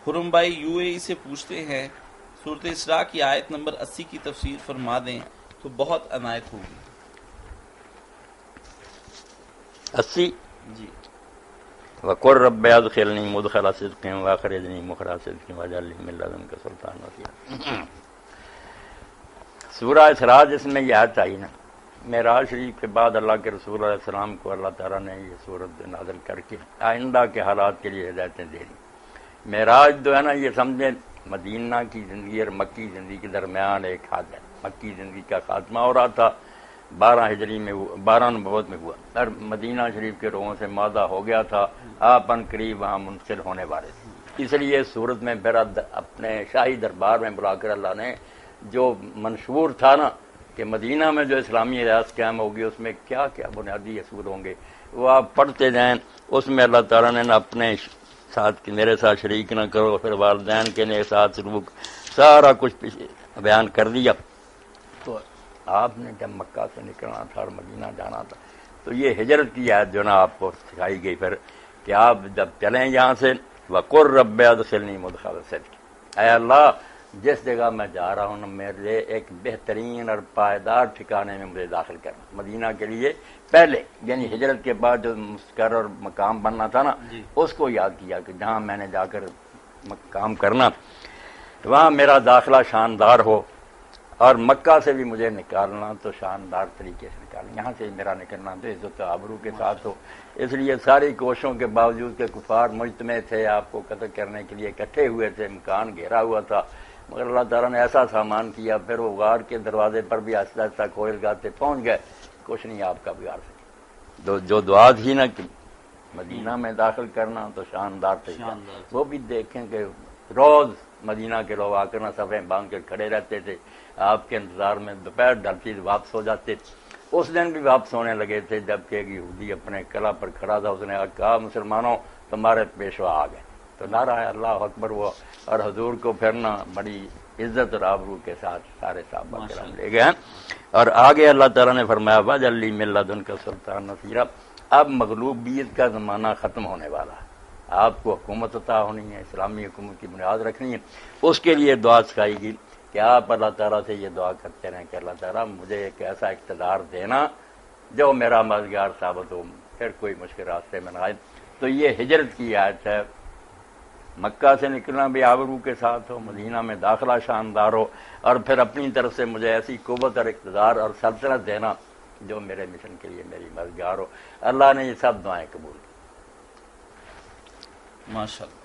حرم بھائی UAE سے پوچھتے ہیں سورۃ اسراء کی آیت نمبر 80 کی تفسیر فرما دیں تو بہت عنایت ہوگی۔ 80 جی وقر رب ادخلنی مدخل صدق واخرجنی مخرج صدق واجعل لی من لدنک سلطانا نصیرا۔ سورہ اسراء جس میں یہ آیت آئی نا، معراج شریف کے بعد اللہ کے رسول علیہ السلام کو اللہ تعالیٰ نے یہ سورت نازل کر کے آئندہ کے حالات کے لیے ہدایتیں دے دی۔ معراج جو ہے نا، یہ سمجھیں مدینہ کی زندگی اور مکی زندگی کے درمیان ایک حد ہے۔ مکی زندگی کا خاتمہ ہو رہا تھا 12 ہجری میں، 12 نبوت میں ہوا، اور مدینہ شریف کے لوگوں سے مادہ ہو گیا تھا، آپ ان قریب وہاں منتقل ہونے والے تھے۔ اس لیے سورت میں اپنے شاہی دربار میں بلا کر اللہ نے جو منشور تھا نا کہ مدینہ میں جو اسلامی ریاست قائم ہوگی اس میں کیا کیا بنیادی اصول ہوں گے، وہ آپ پڑھتے جائیں۔ اس میں اللہ تعالیٰ نے اپنے ساتھ کہ میرے ساتھ شریک نہ کرو، پھر والدین کے ساتھ سلوک، سارا کچھ بیان کر دیا۔ تو آپ نے جب مکہ سے نکلنا تھا اور مدینہ جانا تھا تو یہ ہجرت کی آیت جو نا آپ کو سکھائی گئی پھر کہ آپ جب چلیں یہاں سے وقر رب ادخلنی مدخل صدق، اے اللہ جس جگہ میں جا رہا ہوں نا میرے لیے ایک بہترین اور پائیدار ٹھکانے میں مجھے داخل کرنا۔ مدینہ کے لیے پہلے یعنی ہجرت کے بعد جو مستقر اور مقام بننا تھا نا، اس کو یاد کیا کہ جہاں میں نے جا کر کام کرنا وہاں میرا داخلہ شاندار ہو، اور مکہ سے بھی مجھے نکالنا تو شاندار طریقے سے نکالنا، یہاں سے میرا نکلنا تو عزت و آبرو کے ساتھ ہو۔ اس لیے ساری کوششوں کے باوجود کہ کفار مجتمع تھے، آپ کو قتل کرنے کے لیے اکٹھے ہوئے تھے، مکان گھیرا ہوا تھا، مگر اللہ تعالیٰ نے ایسا سامان کیا، پھر وہ غار کے دروازے پر بھی آہستہ آہستہ کوئل گاتے پہنچ گئے، کچھ نہیں آپ کا بگاڑ سکے۔ جو دعا تھی نا کہ مدینہ میں داخل کرنا تو شاندار طریقہ، وہ بھی دیکھیں کہ روز مدینہ کے لوگ آ کر صفیں باندھ کر کھڑے رہتے تھے، آپ کے انتظار میں دوپہر ڈھلتی واپس ہو جاتے۔ اس دن بھی واپس ہونے لگے تھے جب کہ ایک یہودی اپنے قلعہ پر کھڑا تھا، اس نے کہا مسلمانوں تمہارے پیشوا آ گئے، تو نعرہ ہے اللہ اکبر وہ، اور حضور کو پھرنا بڑی عزت اور آبرو کے ساتھ سارے صحابہ کرام لے گئے ہیں۔ اور آگے اللہ تعالیٰ نے فرمایا واجعل لی من لدنک سلطانا نصیرا، اب مغلوبیت کا زمانہ ختم ہونے والا ہے، آپ کو حکومت عطا ہونی ہے، اسلامی حکومت کی بنیاد رکھنی ہے۔ اس کے لیے دعا سکھائی گئی کہ آپ اللہ تعالیٰ سے یہ دعا کرتے رہیں کہ اللہ تعالیٰ مجھے ایک ایسا اقتدار دینا جو میرا مددگار ثابت ہو، پھر کوئی مشکل راستے میں نہ آئے۔ تو یہ ہجرت کی آیت ہے، مکہ سے نکلنا بھی آبرو کے ساتھ ہو، مدینہ میں داخلہ شاندار ہو، اور پھر اپنی طرف سے مجھے ایسی قوت اور اقتدار اور سلطنت دینا جو میرے مشن کے لیے میری مددگار ہو۔ اللہ نے یہ سب دعائیں قبول کی۔ ماشاء اللہ۔